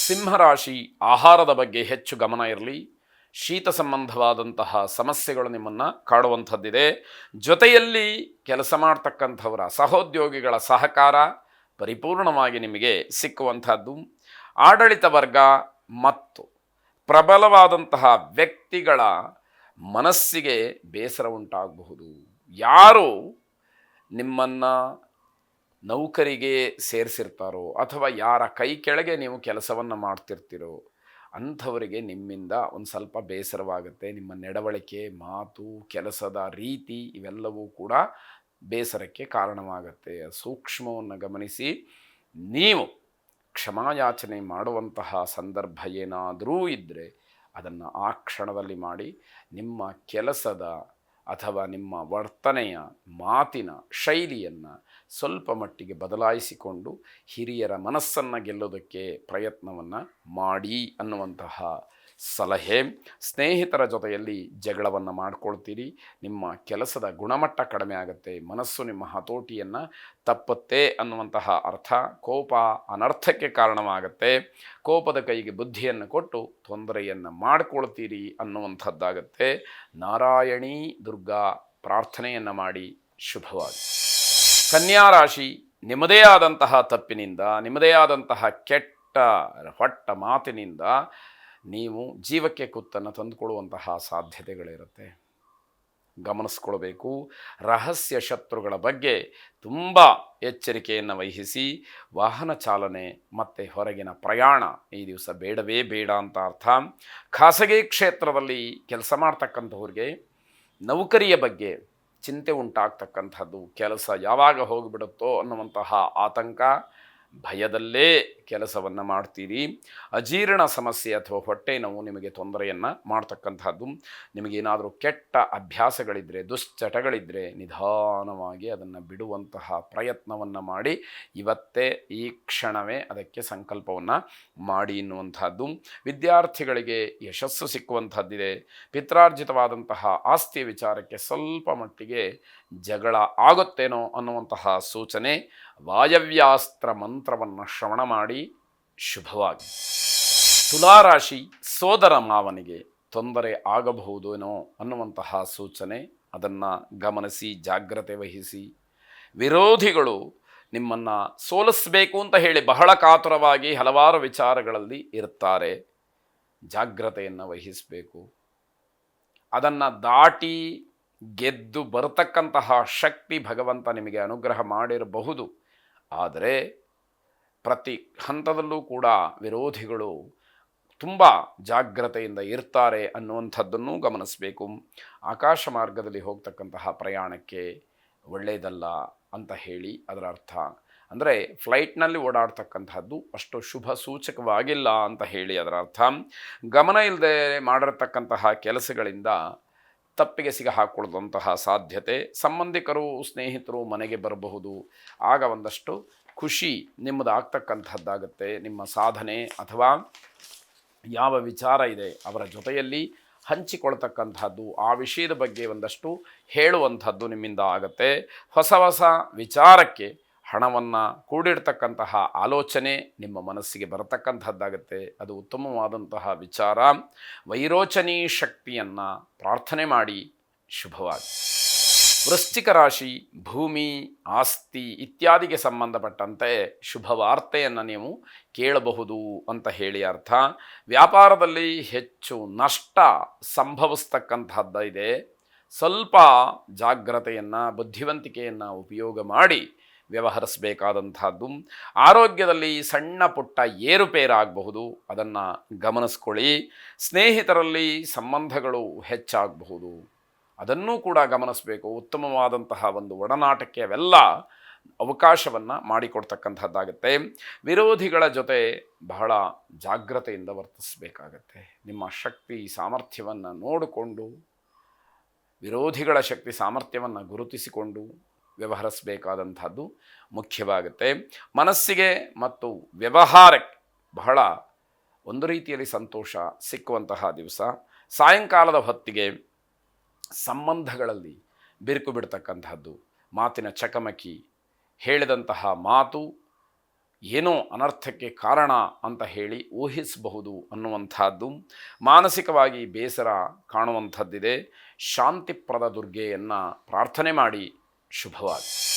ಸಿಂಹರಾಶಿ ಆಹಾರದ ಬಗ್ಗೆ ಹೆಚ್ಚು ಗಮನ ಇರಲಿ. ಶೀತ ಸಂಬಂಧವಾದಂತಹ ಸಮಸ್ಯೆಗಳು ನಿಮ್ಮನ್ನು ಕಾಡುವಂಥದ್ದಿದೆ. ಜೊತೆಯಲ್ಲಿ ಕೆಲಸ ಮಾಡ್ತಕ್ಕಂಥವರ ಸಹೋದ್ಯೋಗಿಗಳ ಸಹಕಾರ ಪರಿಪೂರ್ಣವಾಗಿ ನಿಮಗೆ ಸಿಕ್ಕುವಂಥದ್ದು. ಆಡಳಿತ ವರ್ಗ ಮತ್ತು ಪ್ರಬಲವಾದಂತಹ ವ್ಯಕ್ತಿಗಳ ಮನಸ್ಸಿಗೆ ಬೇಸರ ಉಂಟಾಗಬಹುದು. ಯಾರು ನಿಮ್ಮನ್ನು ನೌಕರಿಗೆ ಸೇರಿಸಿರ್ತಾರೋ ಅಥವಾ ಯಾರ ಕೈ ಕೆಳಗೆ ನೀವು ಕೆಲಸವನ್ನು ಮಾಡ್ತಿರ್ತೀರೋ ಅಂಥವರಿಗೆ ನಿಮ್ಮಿಂದ ಒಂದು ಸ್ವಲ್ಪ ಬೇಸರವಾಗುತ್ತೆ. ನಿಮ್ಮ ನಡವಳಿಕೆ, ಮಾತು, ಕೆಲಸದ ರೀತಿ ಇವೆಲ್ಲವೂ ಕೂಡ ಬೇಸರಕ್ಕೆ ಕಾರಣವಾಗುತ್ತೆ. ಸೂಕ್ಷ್ಮವನ್ನು ಗಮನಿಸಿ ನೀವು ಕ್ಷಮಾಯಾಚನೆ ಮಾಡುವಂತಹ ಸಂದರ್ಭ ಏನಾದರೂ ಇದ್ದರೆ ಅದನ್ನು ಆ ಕ್ಷಣದಲ್ಲಿ ಮಾಡಿ. ನಿಮ್ಮ ಕೆಲಸದ ಅಥವಾ ನಿಮ್ಮ ವರ್ತನೆಯ ಮಾತಿನ ಶೈಲಿಯನ್ನು ಸ್ವಲ್ಪ ಮಟ್ಟಿಗೆ ಬದಲಾಯಿಸಿಕೊಂಡು ಹಿರಿಯರ ಮನಸ್ಸನ್ನು ಗೆಲ್ಲೋದಕ್ಕೆ ಪ್ರಯತ್ನವನ್ನು ಮಾಡಿ ಅನ್ನುವಂತಹ ಸಲಹೆ. ಸ್ನೇಹಿತರ ಜೊತೆಯಲ್ಲಿ ಜಗಳವನ್ನು ಮಾಡ್ಕೊಳ್ತೀರಿ. ನಿಮ್ಮ ಕೆಲಸದ ಗುಣಮಟ್ಟ ಕಡಿಮೆ ಆಗುತ್ತೆ. ಮನಸ್ಸು ನಿಮ್ಮ ಹತೋಟಿಯನ್ನು ತಪ್ಪುತ್ತೆ ಅನ್ನುವಂತಹ ಅರ್ಥ. ಕೋಪ ಅನರ್ಥಕ್ಕೆ ಕಾರಣವಾಗುತ್ತೆ. ಕೋಪದ ಕೈಗೆ ಬುದ್ಧಿಯನ್ನು ಕೊಟ್ಟು ತೊಂದರೆಯನ್ನು ಮಾಡಿಕೊಳ್ತೀರಿ ಅನ್ನುವಂಥದ್ದಾಗತ್ತೆ. ನಾರಾಯಣೀ ದುರ್ಗಾ ಪ್ರಾರ್ಥನೆಯನ್ನು ಮಾಡಿ. ಶುಭವಾಗಿ. ಕನ್ಯಾ ರಾಶಿ, ನಿಮ್ಮದೇ ಆದಂತಹ ತಪ್ಪಿನಿಂದ, ನಿಮ್ಮದೇ ಆದಂತಹ ಕೆಟ್ಟ ಹೊಟ್ಟ ಮಾತಿನಿಂದ ನೀವು ಜೀವಕ್ಕೆ ಕುತ್ತನ್ನು ತಂದುಕೊಳ್ಳುವಂತಹ ಸಾಧ್ಯತೆಗಳಿರುತ್ತೆ. ಗಮನಿಸ್ಕೊಳ್ಬೇಕು. ರಹಸ್ಯ ಶತ್ರುಗಳ ಬಗ್ಗೆ ತುಂಬ ಎಚ್ಚರಿಕೆಯನ್ನು ವಹಿಸಿ. ವಾಹನ ಚಾಲನೆ ಮತ್ತು ಹೊರಗಿನ ಪ್ರಯಾಣ ಈ ದಿವಸ ಬೇಡವೇ ಬೇಡ ಅಂತ ಅರ್ಥ. ಖಾಸಗಿ ಕ್ಷೇತ್ರದಲ್ಲಿ ಕೆಲಸ ಮಾಡ್ತಕ್ಕಂಥವ್ರಿಗೆ ನೌಕರಿಯ ಬಗ್ಗೆ ಚಿಂತೆ ಉಂಟಾಗ್ತಕ್ಕಂಥದ್ದು. ಕೆಲಸ ಯಾವಾಗ ಹೋಗಿಬಿಡುತ್ತೋ ಅನ್ನುವಂತಹ ಆತಂಕ, ಭಯದಲ್ಲೇ ಕೆಲಸವನ್ನು ಮಾಡ್ತೀರಿ. ಅಜೀರ್ಣ ಸಮಸ್ಯೆ ಅಥವಾ ಹೊಟ್ಟೆ ನೋವು ನಿಮಗೆ ತೊಂದರೆಯನ್ನು ಮಾಡ್ತಕ್ಕಂಥದ್ದು. ನಿಮಗೇನಾದರೂ ಕೆಟ್ಟ ಅಭ್ಯಾಸಗಳಿದ್ದರೆ, ದುಶ್ಚಟಗಳಿದ್ದರೆ ನಿಧಾನವಾಗಿ ಅದನ್ನು ಬಿಡುವಂತಹ ಪ್ರಯತ್ನವನ್ನು ಮಾಡಿ. ಇವತ್ತೇ ಈ ಕ್ಷಣವೇ ಅದಕ್ಕೆ ಸಂಕಲ್ಪವನ್ನು ಮಾಡಿ ಎನ್ನುವಂಥದ್ದು. ವಿದ್ಯಾರ್ಥಿಗಳಿಗೆ ಯಶಸ್ಸು ಸಿಕ್ಕುವಂಥದ್ದಿದೆ. ಪಿತ್ರಾರ್ಜಿತವಾದಂತಹ ಆಸ್ತಿಯ ವಿಚಾರಕ್ಕೆ ಸ್ವಲ್ಪ ಮಟ್ಟಿಗೆ ಜಗಳ ಆಗುತ್ತೇನೋ ಅನ್ನುವಂತಹ ಸೂಚನೆ. ವಾಯವ್ಯಾಸ್ತ್ರ ಮಂತ್ರವನ್ನು ಶ್ರವಣ ಮಾಡಿ. ಶುಭವಾಗಿ. ತುಲಾರಾಶಿ, ಸೋದರ ಮಾವನಿಗೆ ತೊಂದರೆ ಆಗಬಹುದೇನೋ ಅನ್ನುವಂತಹ ಸೂಚನೆ. ಅದನ್ನು ಗಮನಿಸಿ ಜಾಗ್ರತೆ ವಹಿಸಿ. ವಿರೋಧಿಗಳು ನಿಮ್ಮನ್ನು ಸೋಲಿಸಬೇಕು ಅಂತ ಹೇಳಿ ಬಹಳ ಕಾತುರವಾಗಿ ಹಲವಾರು ವಿಚಾರಗಳಲ್ಲಿ ಇರ್ತಾರೆ. ಜಾಗ್ರತೆಯನ್ನು ವಹಿಸಬೇಕು. ಅದನ್ನು ದಾಟಿ ಗೆದ್ದು ಬರತಕ್ಕಂತಹ ಶಕ್ತಿ ಭಗವಂತ ನಿಮಗೆ ಅನುಗ್ರಹ ಮಾಡಿರಬಹುದು. ಆದರೆ ಪ್ರತಿ ಹಂತದಲ್ಲೂ ಕೂಡ ವಿರೋಧಿಗಳು ತುಂಬ ಜಾಗ್ರತೆಯಿಂದ ಇರ್ತಾರೆ ಅನ್ನುವಂಥದ್ದನ್ನು ಗಮನಿಸಬೇಕು. ಆಕಾಶ ಮಾರ್ಗದಲ್ಲಿ ಹೋಗ್ತಕ್ಕಂತಹ ಪ್ರಯಾಣಕ್ಕೆ ಒಳ್ಳೆಯದಲ್ಲ ಅಂತ ಹೇಳಿ ಅದರ ಅರ್ಥ. ಅಂದರೆ ಫ್ಲೈಟ್ನಲ್ಲಿ ಓಡಾಡ್ತಕ್ಕಂಥದ್ದು ಅಷ್ಟು ಶುಭ ಸೂಚಕವಾಗಿಲ್ಲ ಅಂತ ಹೇಳಿ ಅದರ ಅರ್ಥ. ಗಮನ ಇಲ್ಲದೆ ಮಾಡಿರ್ತಕ್ಕಂತಹ ಕೆಲಸಗಳಿಂದ ತಪ್ಪಿಗೆ ಸಿಗ ಹಾಕ್ಕೊಳ್ಳುವಂತಹ ಸಾಧ್ಯತೆ. ಸಂಬಂಧಿಕರು, ಸ್ನೇಹಿತರು ಮನೆಗೆ ಬರಬಹುದು. ಆಗ ಒಂದಷ್ಟು ಖುಷಿ ನಿಮ್ಮದು ಆಗ್ತಕ್ಕಂಥದ್ದಾಗುತ್ತೆ. ನಿಮ್ಮ ಸಾಧನೆ ಅಥವಾ ಯಾವ ವಿಚಾರ ಇದೆ ಅವರ ಜೊತೆಯಲ್ಲಿ ಹಂಚಿಕೊಳ್ತಕ್ಕಂಥದ್ದು, ಆ ವಿಷಯದ ಬಗ್ಗೆ ಒಂದಷ್ಟು ಹೇಳುವಂಥದ್ದು ನಿಮ್ಮಿಂದ ಆಗುತ್ತೆ. ಹೊಸ ಹೊಸ ವಿಚಾರಕ್ಕೆ ಹಣವನ್ನು ಕೂಡಿಡ್ತಕ್ಕಂತಹ ಆಲೋಚನೆ ನಿಮ್ಮ ಮನಸ್ಸಿಗೆ ಬರತಕ್ಕಂಥದ್ದಾಗುತ್ತೆ. ಅದು ಉತ್ತಮವಾದಂತಹ ವಿಚಾರ. ವೈರೋಚನೀ ಶಕ್ತಿಯನ್ನು ಪ್ರಾರ್ಥನೆ ಮಾಡಿ. ಶುಭವಾಗಿ. ವೃಶ್ಚಿಕ ರಾಶಿ, ಭೂಮಿ, ಆಸ್ತಿ ಇತ್ಯಾದಿಗೆ ಸಂಬಂಧಪಟ್ಟಂತೆ ಶುಭ ವಾರ್ತೆಯನ್ನು ನೀವು ಕೇಳಬಹುದು ಅಂತ ಹೇಳಿ ಅರ್ಥ. ವ್ಯಾಪಾರದಲ್ಲಿ ಹೆಚ್ಚು ನಷ್ಟ ಸಂಭವಿಸ್ತಕ್ಕಂಥದ್ದಿದೆ. ಸ್ವಲ್ಪ ಜಾಗ್ರತೆಯನ್ನು, ಬುದ್ಧಿವಂತಿಕೆಯನ್ನು ಉಪಯೋಗ ಮಾಡಿ ವ್ಯವಹರಿಸಬೇಕಾದಂಥದ್ದು. ಆರೋಗ್ಯದಲ್ಲಿ ಸಣ್ಣ ಪುಟ್ಟ ಏರುಪೇರಾಗಬಹುದು, ಅದನ್ನು ಗಮನಿಸ್ಕೊಳ್ಳಿ. ಸ್ನೇಹಿತರಲ್ಲಿ ಸಂಬಂಧಗಳು ಹೆಚ್ಚಾಗಬಹುದು, ಅದನ್ನೂ ಕೂಡ ಗಮನಿಸಬೇಕು. ಉತ್ತಮವಾದಂತಹ ಒಂದು ಒಡನಾಟಕ್ಕೆ ಅವೆಲ್ಲ ಅವಕಾಶವನ್ನು ಮಾಡಿಕೊಡ್ತಕ್ಕಂಥದ್ದಾಗುತ್ತೆ. ವಿರೋಧಿಗಳ ಜೊತೆ ಬಹಳ ಜಾಗ್ರತೆಯಿಂದ ವರ್ತಿಸಬೇಕಾಗತ್ತೆ. ನಿಮ್ಮ ಶಕ್ತಿ ಸಾಮರ್ಥ್ಯವನ್ನು ನೋಡಿಕೊಂಡು, ವಿರೋಧಿಗಳ ಶಕ್ತಿ ಸಾಮರ್ಥ್ಯವನ್ನು ಗುರುತಿಸಿಕೊಂಡು ವ್ಯವಹರಿಸಬೇಕಾದಂಥದ್ದು ಮುಖ್ಯವಾಗುತ್ತೆ. ಮನಸ್ಸಿಗೆ ಮತ್ತು ವ್ಯವಹಾರಕ್ಕೆ ಬಹಳ ಒಂದು ರೀತಿಯಲ್ಲಿ ಸಂತೋಷ ಸಿಕ್ಕುವಂತಹ ದಿವಸ. ಸಾಯಂಕಾಲದ ಹೊತ್ತಿಗೆ ಸಂಬಂಧಗಳಲ್ಲಿ ಬಿರುಕು ಬಿಡ್ತಕ್ಕಂಥದ್ದು, ಮಾತಿನ ಚಕಮಕಿ, ಹೇಳಿದಂತಹ ಮಾತು ಏನೋ ಅನರ್ಥಕ್ಕೆ ಕಾರಣ ಅಂತ ಹೇಳಿ ಊಹಿಸಬಹುದು ಅನ್ನುವಂಥದ್ದು. ಮಾನಸಿಕವಾಗಿ ಬೇಸರ ಕಾಣುವಂಥದ್ದಿದೆ. ಶಾಂತಿಪ್ರದ ದುರ್ಗೆಯನ್ನು ಪ್ರಾರ್ಥನೆ ಮಾಡಿ. ಶುಭವಾಗಿ.